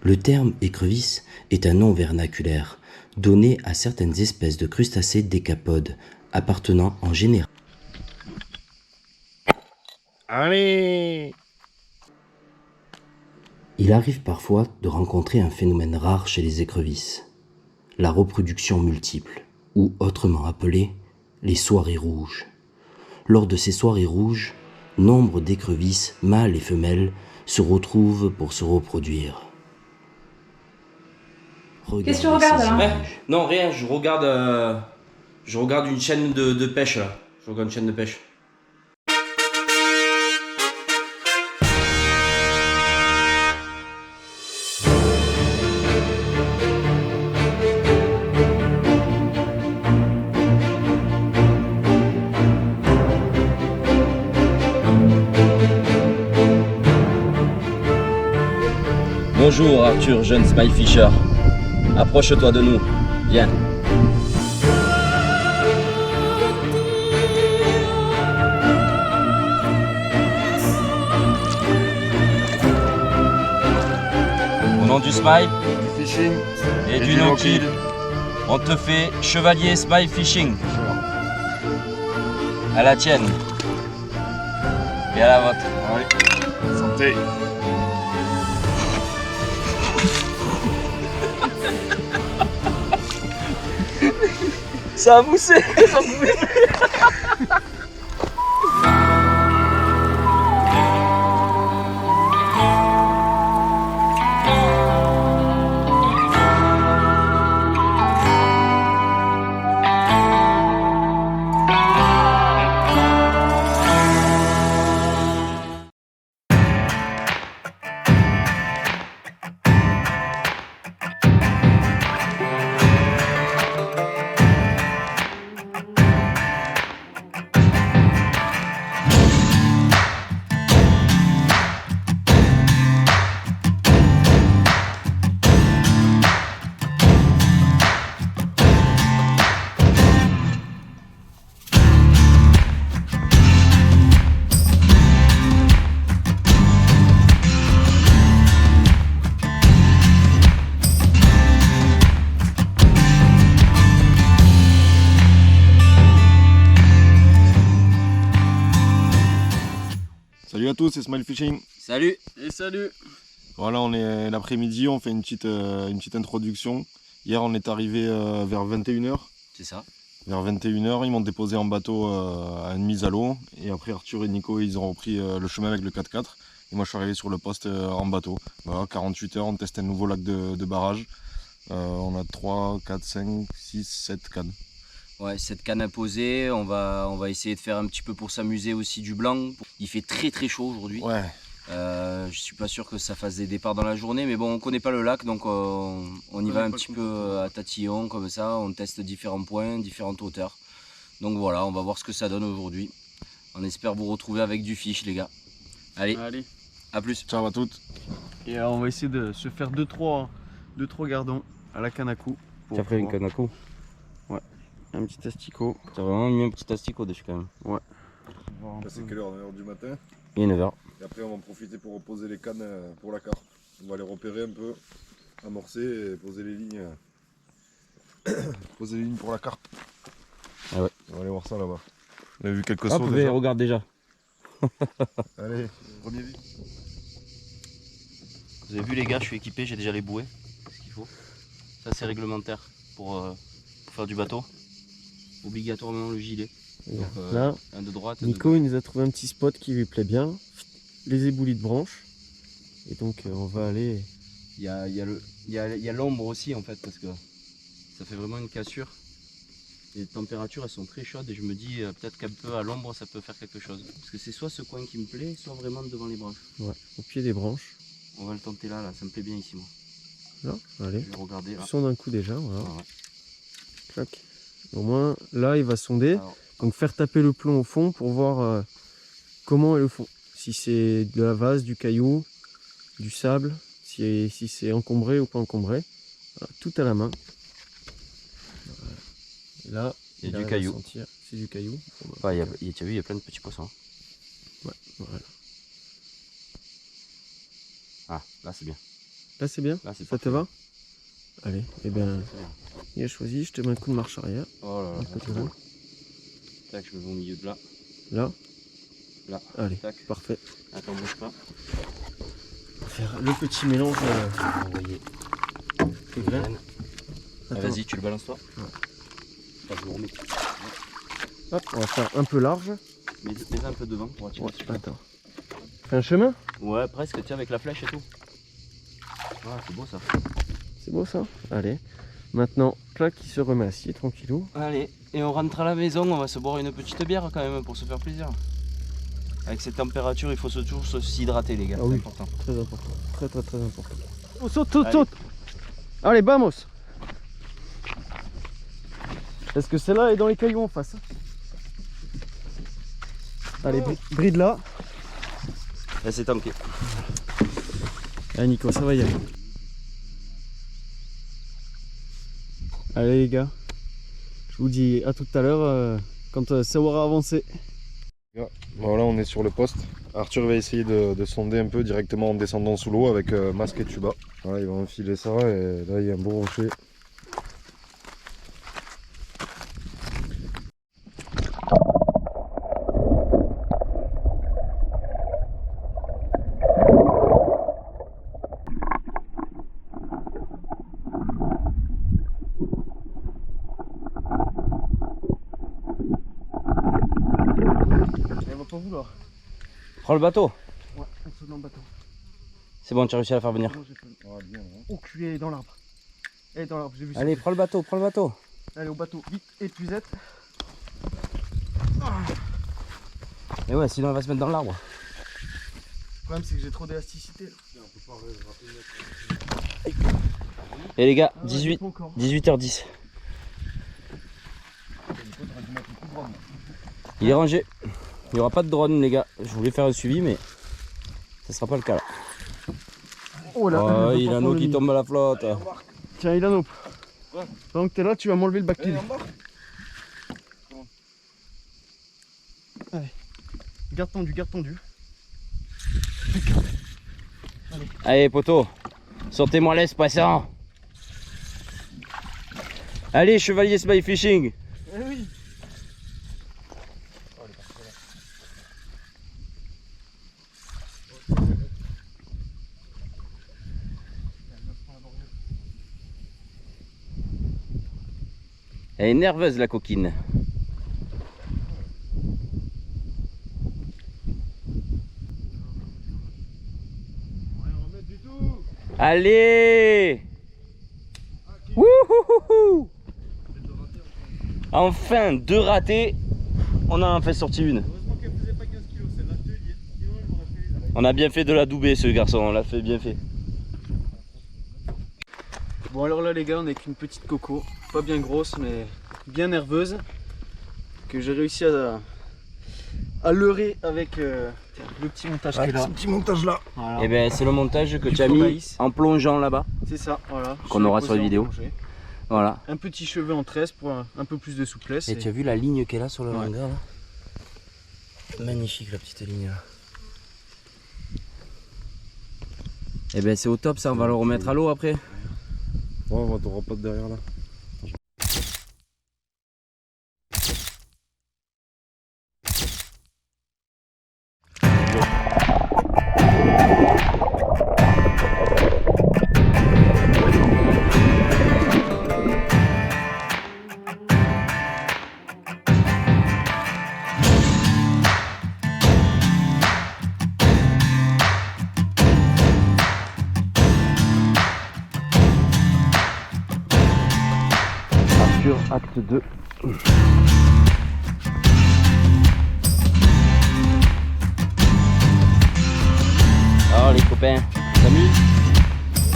Le terme écrevisse est un nom vernaculaire donné à certaines espèces de crustacés décapodes, appartenant en général. Allez! Il arrive parfois de rencontrer un phénomène rare chez les écrevisses, la reproduction multiple, ou autrement appelée les soirées rouges. Lors de ces soirées rouges, nombre d'écrevisses, mâles et femelles, se retrouvent pour se reproduire. Qu'est-ce que tu regardes ces là? images. Non, rien, je regarde une chaîne de pêche là. Je regarde une chaîne de pêche. Bonjour Arthur, jeune smile fisher. Approche-toi de nous. Viens. Au nom du smile, Du fishing et du no-kill, on te fait chevalier smile fishing. À la tienne. Et à la vôtre. Allez, santé. Ça a moussé. Salut à tous, c'est Smile Fishing. Salut. Et salut. Voilà, on est l'après-midi, on fait une petite introduction. Hier, on est arrivé vers 21h. C'est ça. Vers 21h, ils m'ont déposé en bateau à une mise à l'eau. Et après, Arthur et Nico, ils ont repris le chemin avec le 4x4. Et moi, je suis arrivé sur le poste en bateau. Voilà, 48 heures, on teste un nouveau lac de barrage. On a 3, 4, 5, 6, 7 cannes. Ouais, cette canne à poser, on va essayer de faire un petit peu pour s'amuser aussi du blanc. Il fait très très chaud aujourd'hui. Ouais, Je suis pas sûr que ça fasse des départs dans la journée, mais bon, on connaît pas le lac, donc on y va un petit peu à tatillon comme ça. On teste différents points, différentes hauteurs. Donc voilà, on va voir ce que ça donne aujourd'hui. On espère vous retrouver avec du fish, les gars. Allez, à plus. ciao à toutes. Et on va essayer de se faire 2-3 gardons à la canne à coups. Tu as pris une canne à coups? Un petit asticot. Tu as vraiment mis un petit asticot dessus quand même. Ouais. Là, c'est quelle heure? 9h du matin. Il est 9h. Et après, on va en profiter pour reposer les cannes pour la carte. On va les repérer un peu, amorcer et poser les lignes. Poser les lignes pour la carte. Ah ouais. On va aller voir ça là-bas. On a vu quelques Hop, sauts déjà. regarde déjà. Allez, premier vite. Vous avez vu les gars, je suis équipé, j'ai déjà les bouées. Ce qu'il faut. Ça c'est réglementaire pour faire du bateau. Obligatoirement le gilet. Donc, Là, un de droite. Nico il nous a trouvé un petit spot qui lui plaît bien. Les éboulis de branches. Et donc on va aller. Il y a l'ombre aussi en fait parce que ça fait vraiment une cassure. Les températures elles sont très chaudes et je me dis peut-être qu'un peu à l'ombre ça peut faire quelque chose. Parce que c'est soit ce coin qui me plaît, soit vraiment devant les branches. Ouais, au pied des branches. On va le tenter là, ça me plaît bien ici moi. Là, allez. Je vais regarder là. Son d'un coup déjà, voilà. Ah ouais. Clac. Au moins, là, il va sonder. Alors, Donc faire taper le plomb au fond pour voir comment est le fond. Si c'est de la vase, du caillou, du sable, si c'est encombré ou pas encombré. Voilà, tout à la main. Voilà. Et là, il y a du arrive à caillou. sentir. C'est du caillou. Bon, bah, Enfin, tu as vu, il y a plein de petits poissons. ouais, voilà. Ah, là c'est bien. Là c'est bien? Là, c'est Ça te va? Allez, et bien, il a choisi, je te mets un coup de marche arrière. Oh là là, Un peu c'est de beau. Tac, je me mets au milieu de là. Là, Là. allez, Tac. parfait. Attends, bouge pas. On va faire le petit mélange Envoyer. de graines. Ah, Attends. vas-y, tu le balances toi. Ouais. Enfin, je le remets. Hop, on va faire un peu large. Mets un peu devant pour attirer Ouais, dessus. attends. Fais un chemin? Ouais, presque, tiens, avec la flèche et tout. Ah, c'est beau ça. C'est beau ça? Allez. Maintenant, clac, il se remet assis, tranquillou. Allez, et on rentre à la maison, on va se boire une petite bière quand même pour se faire plaisir. Avec cette température, il faut toujours s'hydrater les gars, Ah c'est oui. important. Très important. Très très très important. Oh, saute, saute, Allez. saute! Allez, vamos! Est-ce que celle-là est dans les cailloux en face? Allez, bride là. Là c'est tanké. Allez Nico, ça va y aller. Allez les gars, je vous dis à tout à l'heure quand ça aura avancé. Voilà, on est sur le poste. Arthur va essayer de sonder un peu directement en descendant sous l'eau avec masque et tuba. Voilà, il va enfiler ça et là il y a un beau rocher. Elle va pas vouloir. Prends le bateau. Ouais, on saute dans le bateau. C'est bon, tu as réussi à la faire venir. Moi j'ai fait. Oh cul, elle est dans l'arbre. Elle est dans l'arbre, j'ai vu ça. Allez, prends le bateau, prends le bateau. Allez au bateau, vite, épuisette. Et ouais, sinon elle va se mettre dans l'arbre. Le problème c'est que j'ai trop d'élasticité. là. Et les gars, Ah ouais, 18, pas encore. 18h10. Il est rangé. Il n'y aura pas de drone les gars. Je voulais faire un suivi mais ça sera pas le cas là. Oh là, Oh, elle veut il pas a un prendre eau le qui nid. tombe à la flotte. Tiens, il a un eau. Pendant que t'es là, tu vas m'enlever le bactérie. Allez, garde tendu, garde tendu. Allez poteau, sortez-moi l'est passant. Allez chevalier spy fishing. Eh oui. Elle est nerveuse la coquine. Allez. Wouhouhou. Enfin, 2 ratés. On a enfin sorti une. Heureusement qu'elle faisait pas 15 kilos celle-là, je te le dis. Sinon, elle m'aurait fait les On a bien fait de la douber ce garçon, on l'a fait bien fait. Bon alors là les gars, on est avec une petite coco, pas bien grosse mais bien nerveuse, que j'ai réussi à leurrer avec le petit montage qui est là. petit montage là. Voilà. Et ben c'est le montage que Du tu as faux mis maïs. en plongeant là-bas. C'est ça, voilà. Qu'on Je l'ai aura posé sur les en vidéos. plongée. Voilà. Un petit cheveu en tresse pour un peu plus de souplesse. Et tu as vu la ligne qu'elle a sur le Ouais. hangar là? Magnifique la petite ligne là. Et ben c'est au top ça, on va le remettre à l'eau après. Ouais, on va te repote derrière là. Arthur, acte 2. Alors les copains, tu t'amuses?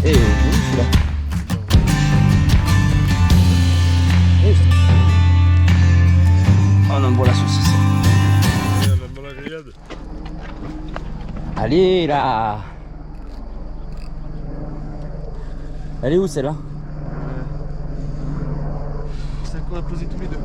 Et celui-là. On envoie la saucisse. Allez là. Elle est où celle-là? Celle qu'on a posée tous les deux.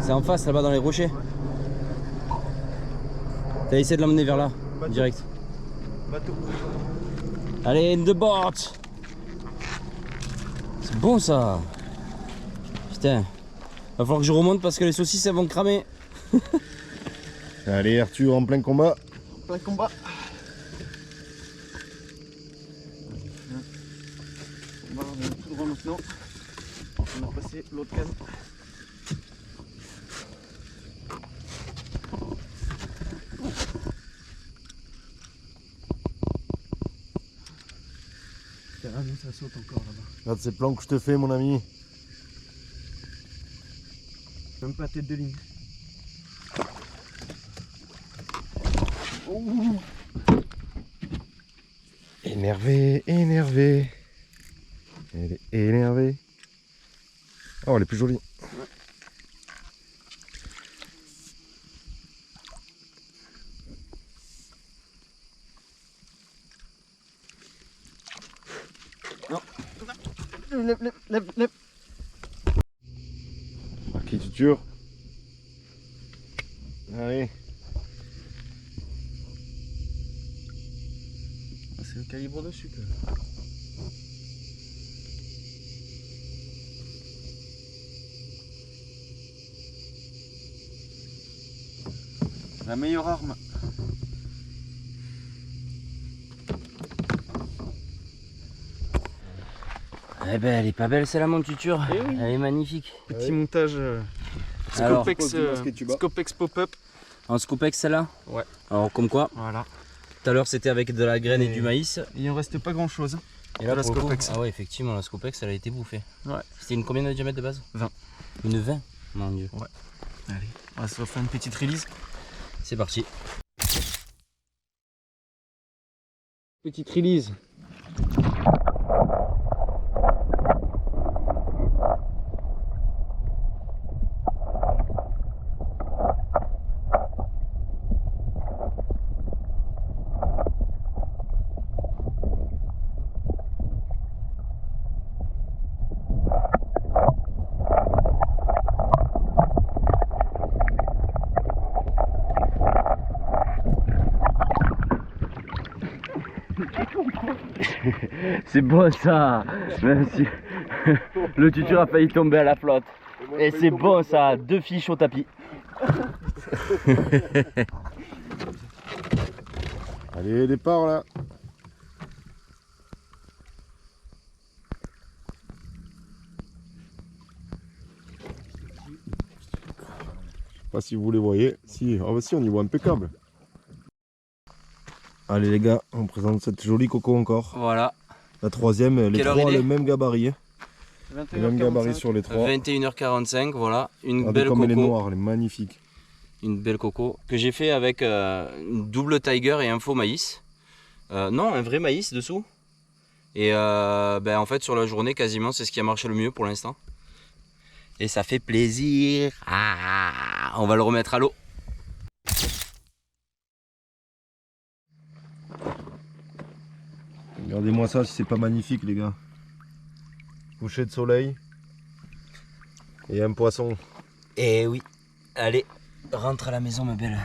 C'est en face là-bas dans les rochers. T'as essayé de l'emmener vers là, Bateau. direct. Bateau. Allez, in the board. C'est bon ça. Putain. Va falloir que je remonte parce que les saucisses elles vont cramer. Allez Arthur, en plein combat. Plein combat. On va tout droit maintenant. On va passer l'autre canne. Carrément ça saute encore là-bas. Regarde ces plans que je te fais mon ami. Même pas tête de ligne. Énervé, énervé. Elle est énervée. Oh, elle est plus jolie. Lève. Qui tu tues? Allez. C'est le calibre dessus que. La meilleure arme. Eh ben elle est pas belle celle-là mon tuture. Eh oui. Elle est magnifique. Petit montage Alors, Scopex pop-up. en Scopex celle-là. Ouais. Alors comme quoi, Voilà. tout à l'heure c'était avec de la graine et Et- du maïs. Il en reste pas grand chose. Et là la pour le coup, Scopex. ah ouais effectivement la Scopex elle a été bouffée. Ouais. C'était une combien de diamètre de base? 20. Une 20. Mon dieu. Allez, on va se faire une petite release. C'est parti. Petite release. C'est bon ça. Même si le tuture a failli tomber à la flotte. Et c'est bon ça, 2 fiches au tapis. Allez, départ là. Je sais pas si vous les voyez. Si, ah bah si, on y voit impeccable. Allez les gars, on présente cette jolie coco encore. Voilà, La troisième, les Quelle heure trois il est le même gabarit. Hein. Le même gabarit 21h45. sur les trois. 21h45, voilà, une Regardez belle comme elle est coco. noire, elle est magnifique. Une belle coco que j'ai fait avec une double tiger et un faux maïs. Non, un vrai maïs dessous. Et ben, en fait sur la journée quasiment c'est ce qui a marché le mieux pour l'instant. Et ça fait plaisir. Ah, on va le remettre à l'eau. Regardez-moi ça si c'est pas magnifique les gars. Coucher de soleil. Et un poisson. Et oui, allez, rentre à la maison ma belle.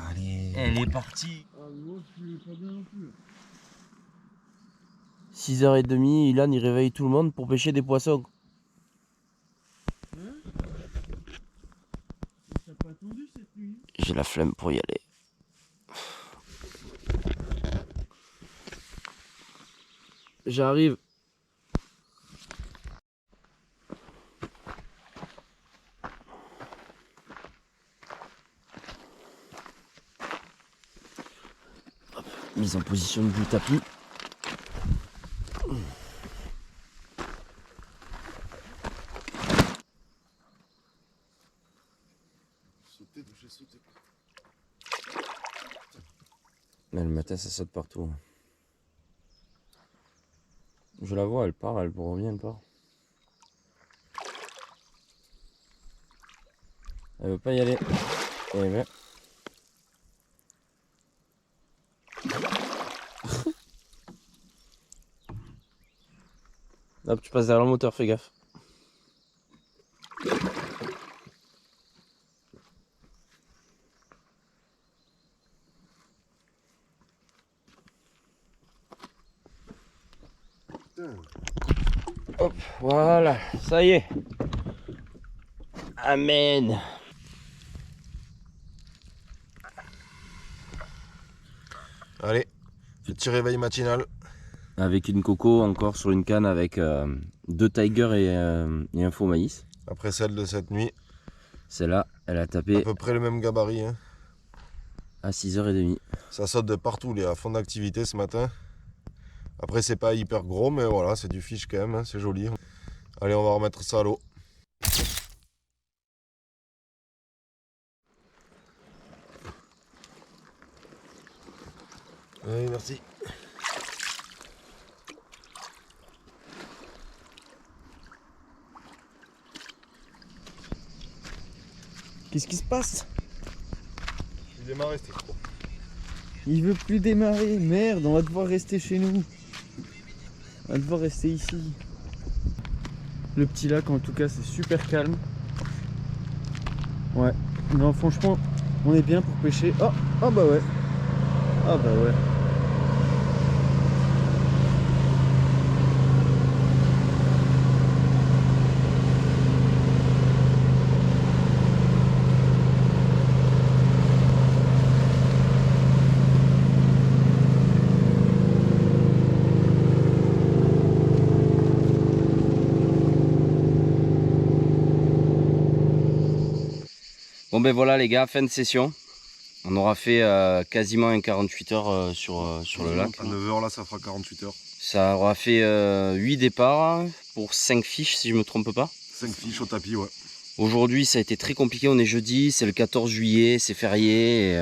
Allez. Elle est partie. 6h30, Ilan il réveille tout le monde pour pêcher des poissons. J'ai la flemme pour y aller. J'arrive. Hop, mise en position du tapis. Mais le matin ça saute partout. Je la vois, elle part, elle revient, elle part. Elle veut pas y aller. Eh ben. Hop, tu passes derrière le moteur, fais gaffe. Hop, voilà, ça y est. Amen. Allez, petit réveil matinal. Avec une coco encore sur une canne avec 2 Tiger et un faux maïs. Après celle de cette nuit, Celle-là, elle a à tapé peu près le même gabarit. Hein. à 6h30. Ça saute de partout, il est à fond d'activité ce matin. Après c'est pas hyper gros, mais voilà, c'est du fiche quand même, hein, c'est joli. Allez, on va remettre ça à l'eau. Allez, merci. Qu'est-ce qui se passe? Je vais démarrer, c'était trop. Il veut plus démarrer, merde, on va devoir rester chez nous. On va devoir rester ici. Le petit lac en tout cas c'est super calme. Ouais, non franchement on est bien pour pêcher. Oh, oh bah ouais. Ah bah ouais. Bon ben voilà les gars, fin de session. On aura fait quasiment un 48 heures sur le lac. À 9h là, ça fera 48 heures. Ça aura fait 8 départs pour 5 fiches si je me trompe pas. 5 fiches au tapis, ouais. Aujourd'hui ça a été très compliqué, on est jeudi, c'est le 14 juillet, c'est férié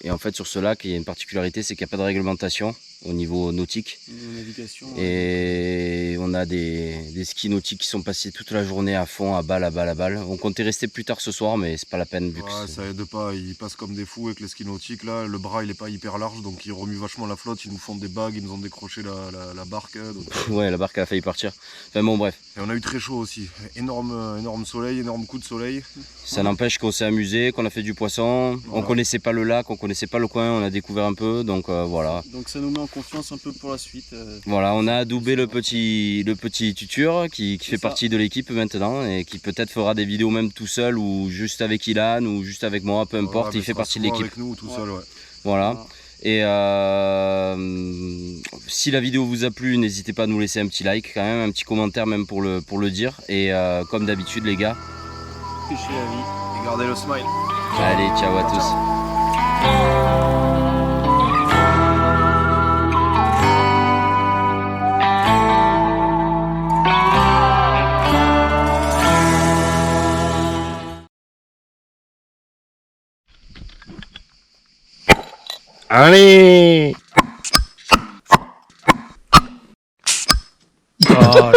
et en fait sur ce lac il y a une particularité, c'est qu'il n'y a pas de réglementation au niveau nautique. Navigation. Et on a des skis nautiques qui sont passés toute la journée à fond, à balle, à balle, à balle. On comptait rester plus tard ce soir, mais c'est pas la peine vu que Ouais, ça aide pas, ils passent comme des fous avec les skis nautiques là. Le bras il est pas hyper large, donc ils remuent vachement la flotte, ils nous font des bagues, ils nous ont décroché la barque. Donc... ouais, la barque a failli partir. Enfin bon, bref. Et on a eu très chaud aussi. Énorme soleil, énorme coup de soleil. Ça n'empêche qu'on s'est amusé, qu'on a fait du poisson. Voilà. On connaissait pas le lac, on connaissait pas le coin, on a découvert un peu, donc voilà. Donc ça nous met en confiance un peu pour la suite. Voilà, on a adoubé le petit tuture qui fait partie de l'équipe maintenant et qui peut-être fera des vidéos même tout seul ou juste avec Ilan ou juste avec moi, peu importe, il fait partie de l'équipe. Avec nous tout seul, ouais. Voilà. Et si la vidéo vous a plu, n'hésitez pas à nous laisser un petit like quand même, un petit commentaire même pour le dire. Et comme d'habitude les gars, Pêchez la vie. Et gardez le smile. Allez, ciao à tous. Allez! Ah,